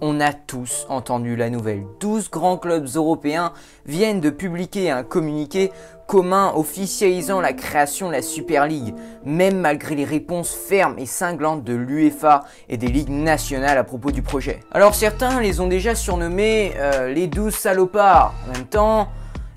On a tous entendu la nouvelle. 12 grands clubs européens viennent de publier un communiqué commun officialisant la création de la Super League, même malgré les réponses fermes et cinglantes de l'UEFA et des ligues nationales à propos du projet. Alors certains les ont déjà surnommés les 12 salopards. En même temps,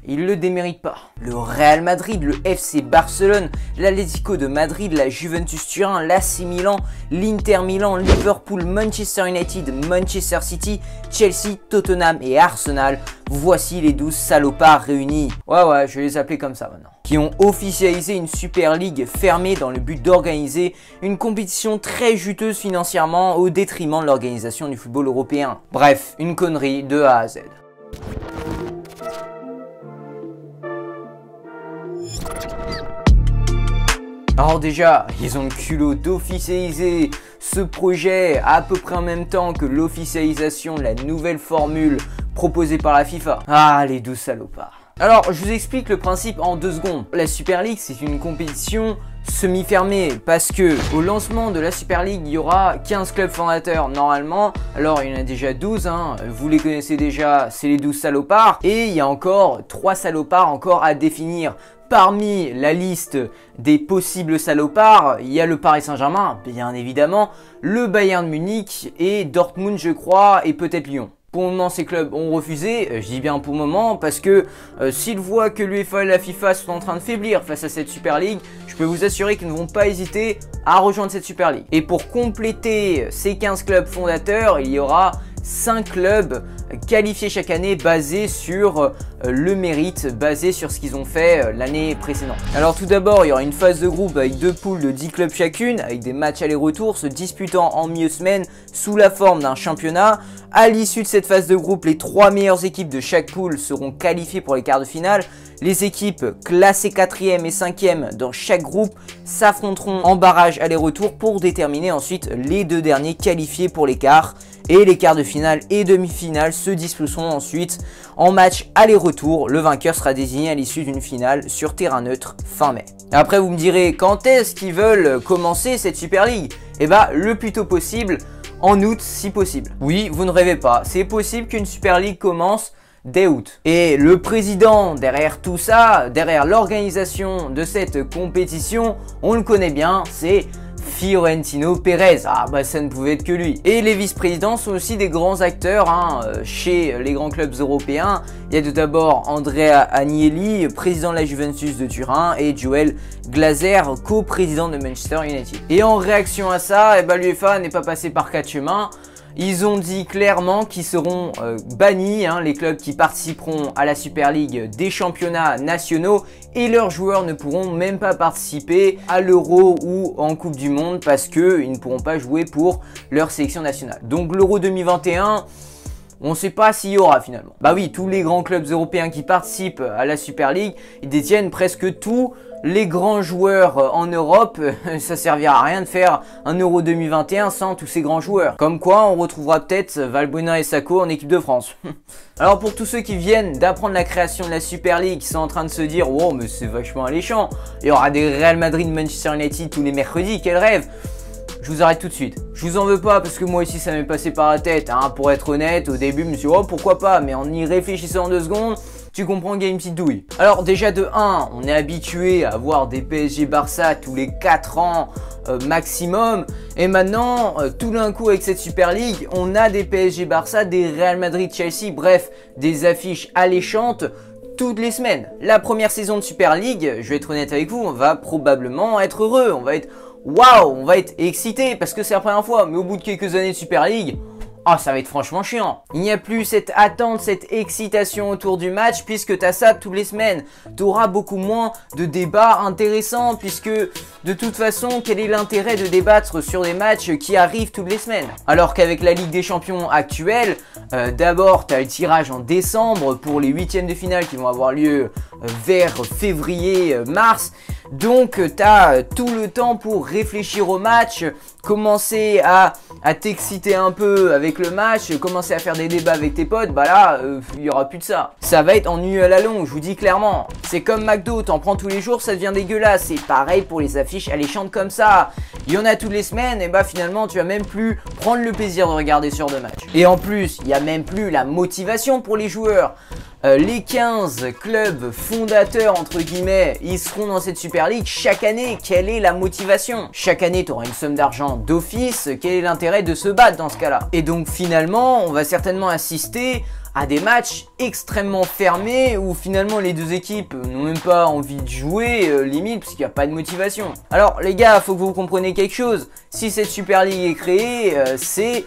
ils le déméritent pas. Le Real Madrid, le FC Barcelone, l'Atlético de Madrid, la Juventus Turin, l'AC Milan, l'Inter Milan, Liverpool, Manchester United, Manchester City, Chelsea, Tottenham et Arsenal. Voici les 12 salopards réunis. Ouais, je vais les appeler comme ça maintenant. Qui ont officialisé une Super League fermée dans le but d'organiser une compétition très juteuse financièrement au détriment de l'organisation du football européen. Bref, une connerie de A à Z. Alors déjà, ils ont le culot d'officialiser ce projet à peu près en même temps que l'officialisation de la nouvelle formule proposée par la FIFA. Ah, les 12 salopards. Alors, je vous explique le principe en 2 secondes. La Super League, c'est une compétition semi-fermée parce que au lancement de la Super League, il y aura 15 clubs fondateurs normalement. Alors, il y en a déjà 12, vous les connaissez déjà, c'est les 12 salopards. Et il y a encore 3 salopards encore à définir. Parmi la liste des possibles salopards, il y a le Paris Saint-Germain, bien évidemment, le Bayern Munich et Dortmund, je crois, et peut-être Lyon. Pour le moment, ces clubs ont refusé, je dis bien pour le moment, parce que s'ils voient que l'UEFA et la FIFA sont en train de faiblir face à cette Super League, je peux vous assurer qu'ils ne vont pas hésiter à rejoindre cette Super League. Et pour compléter ces 15 clubs fondateurs, il y aura 5 clubs qualifiés chaque année basés sur le mérite, basés sur ce qu'ils ont fait l'année précédente. Alors tout d'abord, il y aura une phase de groupe avec 2 poules de 10 clubs chacune, avec des matchs aller-retour se disputant en milieu de semaine sous la forme d'un championnat. À l'issue de cette phase de groupe, les 3 meilleures équipes de chaque poule seront qualifiées pour les quarts de finale. Les équipes classées 4e et 5e dans chaque groupe s'affronteront en barrage aller-retour pour déterminer ensuite les 2 derniers qualifiés pour les quarts. Et les quarts de finale et demi-finale se disputeront ensuite en match aller-retour. Le vainqueur sera désigné à l'issue d'une finale sur terrain neutre fin mai. Après vous me direz, quand est-ce qu'ils veulent commencer cette Super League? Eh bah le plus tôt possible, en août si possible. Oui, vous ne rêvez pas, c'est possible qu'une Super League commence dès août. Et le président derrière tout ça, derrière l'organisation de cette compétition, on le connaît bien, c'est Florentino Pérez. Ah bah ça ne pouvait être que lui. Et les vice-présidents sont aussi des grands acteurs chez les grands clubs européens. Il y a tout d'abord Andrea Agnelli, président de la Juventus de Turin, et Joel Glazer, co-président de Manchester United. Et en réaction à ça, l'UEFA n'est pas passé par 4 chemins. Ils ont dit clairement qu'ils seront bannis, les clubs qui participeront à la Super League des championnats nationaux, et leurs joueurs ne pourront même pas participer à l'Euro ou en Coupe du Monde parce qu'ils ne pourront pas jouer pour leur sélection nationale. Donc l'Euro 2021... on ne sait pas s'il y aura finalement. Bah oui, tous les grands clubs européens qui participent à la Super League, ils détiennent presque tous les grands joueurs en Europe. Ça servira à rien de faire un Euro 2021 sans tous ces grands joueurs. Comme quoi, on retrouvera peut-être Valbuena et Sakho en équipe de France. Alors pour tous ceux qui viennent d'apprendre la création de la Super League, qui sont en train de se dire « wow, mais c'est vachement alléchant, il y aura des Real Madrid, Manchester United tous les mercredis, quel rêve !» Je vous arrête tout de suite. Je vous en veux pas parce que moi aussi ça m'est passé par la tête. Pour être honnête, au début je me suis dit oh pourquoi pas, mais en y réfléchissant en 2 secondes, tu comprends qu'il y a une petite douille. Alors déjà de 1, on est habitué à voir des PSG Barça tous les 4 ans maximum. Et maintenant, tout d'un coup avec cette Super League, on a des PSG Barça, des Real Madrid Chelsea, bref, des affiches alléchantes toutes les semaines. La première saison de Super League, je vais être honnête avec vous, on va probablement être heureux, on va être waouh, on va être excité parce que c'est la première fois, mais au bout de quelques années de Super League, ça va être franchement chiant. Il n'y a plus cette attente, cette excitation autour du match puisque tu as ça toutes les semaines. Tu auras beaucoup moins de débats intéressants puisque de toute façon, quel est l'intérêt de débattre sur des matchs qui arrivent toutes les semaines? Alors qu'avec la Ligue des Champions actuelle, d'abord tu as le tirage en décembre pour les 8e de finale qui vont avoir lieu vers février-mars. Donc tu as tout le temps pour réfléchir au match, commencer à t'exciter un peu avec le match, commencer à faire des débats avec tes potes, bah là, il y aura plus de ça. Ça va être ennuyeux à la longue, je vous dis clairement. C'est comme McDo, t'en prends tous les jours, ça devient dégueulasse. C'est pareil pour les affiches alléchantes comme ça. Il y en a toutes les semaines, et bah finalement, tu vas même plus prendre le plaisir de regarder ce genre de match. Et en plus, il n'y a même plus la motivation pour les joueurs. Les 15 clubs fondateurs, entre guillemets, ils seront dans cette Super League chaque année. Quelle est la motivation? Chaque année, tu auras une somme d'argent d'office. Quel est l'intérêt de se battre dans ce cas-là? Et donc finalement, on va certainement assister à des matchs extrêmement fermés où finalement les deux équipes n'ont même pas envie de jouer, limite, parce qu'il n'y a pas de motivation. Alors les gars, faut que vous compreniez quelque chose. Si cette Super League est créée, c'est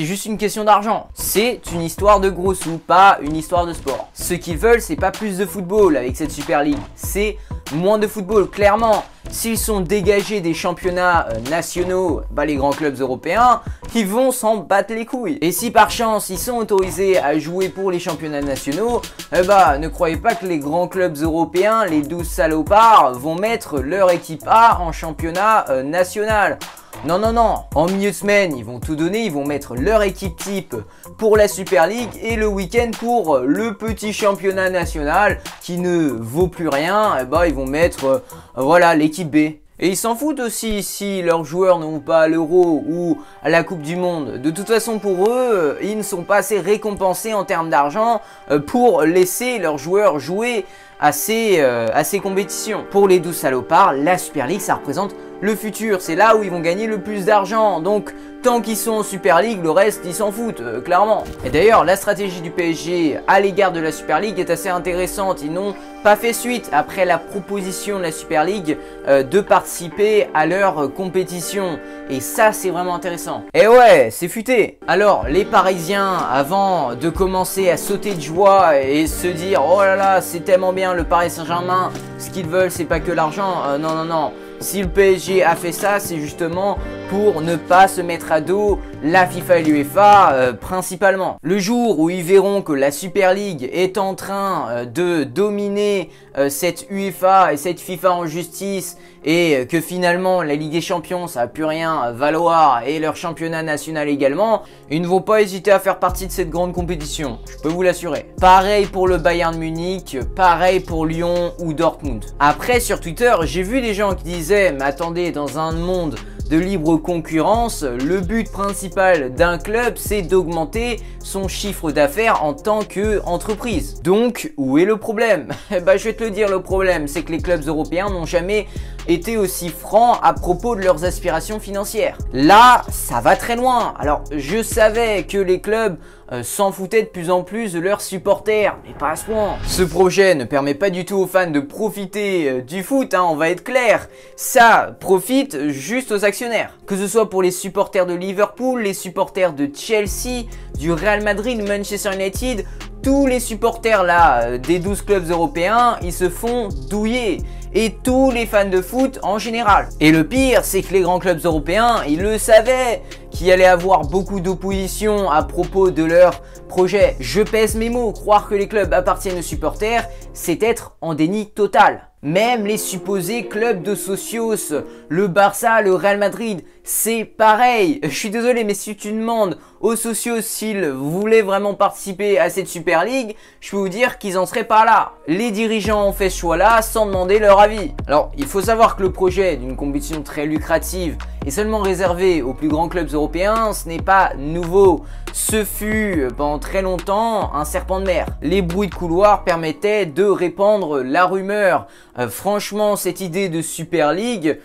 juste une question d'argent. C'est une histoire de gros sous, pas une histoire de sport. Ce qu'ils veulent, c'est pas plus de football avec cette Super League. C'est moins de football, clairement. S'ils sont dégagés des championnats nationaux, bah les grands clubs européens, ils vont s'en battre les couilles. Et si par chance, ils sont autorisés à jouer pour les championnats nationaux, eh bah ne croyez pas que les grands clubs européens, les 12 salopards, vont mettre leur équipe A en championnat national. Non, non, non. En milieu de semaine, ils vont tout donner, ils vont mettre leur équipe type pour la Super League et le week-end pour le petit championnat national qui ne vaut plus rien. Et bah, ils vont mettre, voilà, l'équipe B. Et ils s'en foutent aussi si leurs joueurs n'ont pas à l'Euro ou à la Coupe du Monde. De toute façon, pour eux, ils ne sont pas assez récompensés en termes d'argent pour laisser leurs joueurs jouer à ces compétitions. Pour les 12 salopards, la Super League, ça représente le futur. C'est là où ils vont gagner le plus d'argent. Donc, tant qu'ils sont en Super League, le reste, ils s'en foutent, clairement. Et d'ailleurs, la stratégie du PSG à l'égard de la Super League est assez intéressante. Ils n'ont pas fait suite après la proposition de la Super League de participer à leur compétition. Et ça, c'est vraiment intéressant. Et ouais, c'est futé. Alors, les Parisiens, avant de commencer à sauter de joie et se dire « Oh là là, c'est tellement bien le Paris Saint-Germain, ce qu'ils veulent, c'est pas que l'argent. Non, non, non. Si le PSG a fait ça, c'est justement pour ne pas se mettre à dos la FIFA et l'UEFA principalement. Le jour où ils verront que la Super League est en train de dominer cette UEFA et cette FIFA en justice et que finalement la Ligue des Champions ça n'a plus rien valoir et leur championnat national également, ils ne vont pas hésiter à faire partie de cette grande compétition, je peux vous l'assurer. Pareil pour le Bayern Munich, pareil pour Lyon ou Dortmund. Après sur Twitter, j'ai vu des gens qui disaient mais attendez, dans un monde de libre concurrence, le but principal d'un club, c'est d'augmenter son chiffre d'affaires en tant qu'entreprise. Donc, où est le problème? Bah, je vais te le dire, le problème, c'est que les clubs européens n'ont jamais été aussi francs à propos de leurs aspirations financières. Là, ça va très loin. Alors, je savais que les clubs s'en foutaient de plus en plus de leurs supporters, mais pas à ce point. Ce projet ne permet pas du tout aux fans de profiter du foot, hein, on va être clair. Ça profite juste aux actionnaires. Que ce soit pour les supporters de Liverpool, les supporters de Chelsea, du Real Madrid, Manchester United, tous les supporters là des 12 clubs européens, ils se font douiller. Et tous les fans de foot en général. Et le pire, c'est que les grands clubs européens, ils le savaient qu'il allait avoir beaucoup d'opposition à propos de leur projet. Je pèse mes mots, croire que les clubs appartiennent aux supporters, c'est être en déni total. Même les supposés clubs de socios, le Barça, le Real Madrid, c'est pareil. Je suis désolé, mais si tu demandes aux socios s'ils voulaient vraiment participer à cette Super League, je peux vous dire qu'ils en seraient pas là. Les dirigeants ont fait ce choix-là sans demander leur avis. Alors, il faut savoir que le projet d'une compétition très lucrative est seulement réservé aux plus grands clubs européens, ce n'est pas nouveau. Ce fut pendant très longtemps un serpent de mer. Les bruits de couloir permettaient de répandre la rumeur. Franchement, cette idée de Super League,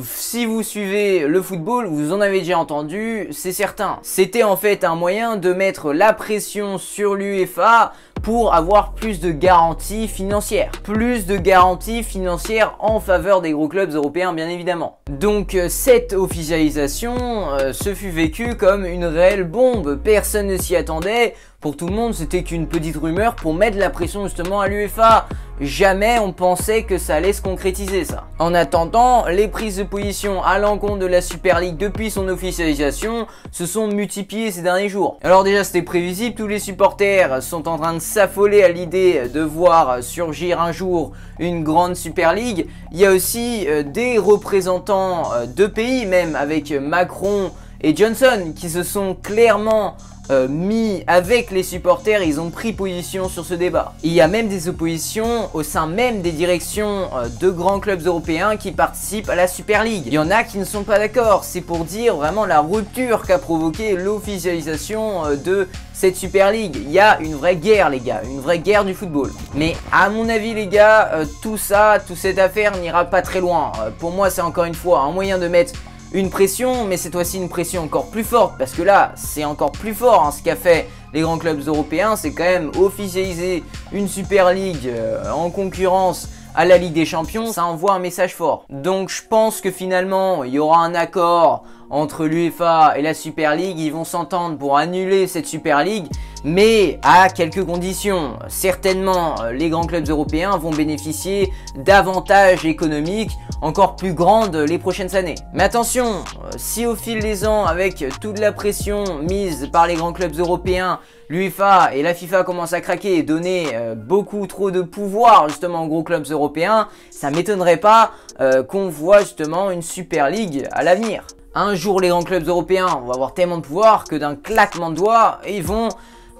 si vous suivez le football, vous en avez déjà entendu, c'est certain. C'était en fait un moyen de mettre la pression sur l'UEFA pour avoir plus de garanties financières. Plus de garanties financières en faveur des gros clubs européens, bien évidemment. Donc cette officialisation se fut vécue comme une réelle bombe. Personne ne s'y attendait. Pour tout le monde, c'était qu'une petite rumeur pour mettre la pression justement à l'UEFA. Jamais on pensait que ça allait se concrétiser ça. En attendant, les prises de position à l'encontre de la Super League depuis son officialisation se sont multipliées ces derniers jours. Alors déjà c'était prévisible, tous les supporters sont en train de s'affoler à l'idée de voir surgir un jour une grande Super League. Il y a aussi des représentants de pays même avec Macron et Johnson qui se sont clairement mis avec les supporters, ils ont pris position sur ce débat. Il y a même des oppositions au sein même des directions de grands clubs européens qui participent à la Super League. Il y en a qui ne sont pas d'accord, c'est pour dire vraiment la rupture qu'a provoqué l'officialisation de cette Super League. Il y a une vraie guerre les gars, une vraie guerre du football. Mais à mon avis les gars, toute cette affaire n'ira pas très loin. Pour moi c'est encore une fois un moyen de mettre une pression, mais cette fois-ci une pression encore plus forte, parce que là c'est encore plus fort hein, ce qu'a fait les grands clubs européens, c'est quand même officialiser une Super League en concurrence à la Ligue des Champions, ça envoie un message fort. Donc je pense que finalement il y aura un accord entre l'UEFA et la Super League, ils vont s'entendre pour annuler cette Super League, mais à quelques conditions. Certainement les grands clubs européens vont bénéficier d'avantages économiques encore plus grandes les prochaines années. Mais attention, si au fil des ans, avec toute la pression mise par les grands clubs européens, l'UEFA et la FIFA commencent à craquer et donner beaucoup trop de pouvoir justement aux gros clubs européens, ça m'étonnerait pas qu'on voit justement une Super League à l'avenir. Un jour les grands clubs européens vont avoir tellement de pouvoir que d'un claquement de doigts, ils vont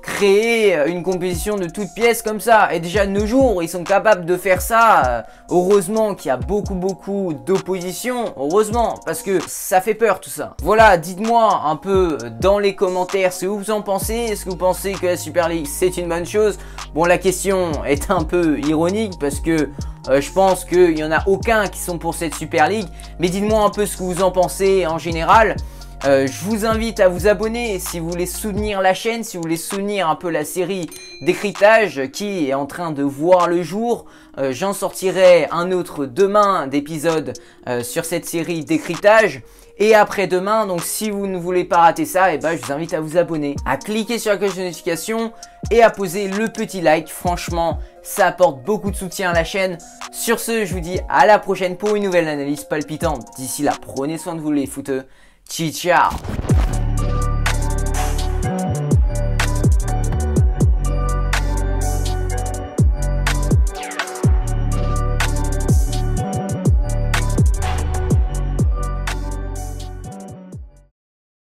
créer une compétition de toutes pièces comme ça. Et déjà de nos jours, ils sont capables de faire ça. Heureusement qu'il y a beaucoup d'opposition. Heureusement, parce que ça fait peur tout ça. Voilà, dites-moi un peu dans les commentaires ce que vous en pensez. Est-ce que vous pensez que la Super League c'est une bonne chose? Bon, la question est un peu ironique parce que je pense qu'il n'y en a aucun qui sont pour cette Super League. Mais dites-moi un peu ce que vous en pensez en général. Je vous invite à vous abonner si vous voulez soutenir la chaîne, si vous voulez soutenir un peu la série d'écritage qui est en train de voir le jour. J'en sortirai un autre demain d'épisode sur cette série d'écritage. Et après-demain, donc si vous ne voulez pas rater ça, je vous invite à vous abonner, à cliquer sur la cloche de notification et à poser le petit like. Franchement, ça apporte beaucoup de soutien à la chaîne. Sur ce, je vous dis à la prochaine pour une nouvelle analyse palpitante. D'ici là, prenez soin de vous les footeux. Ciao.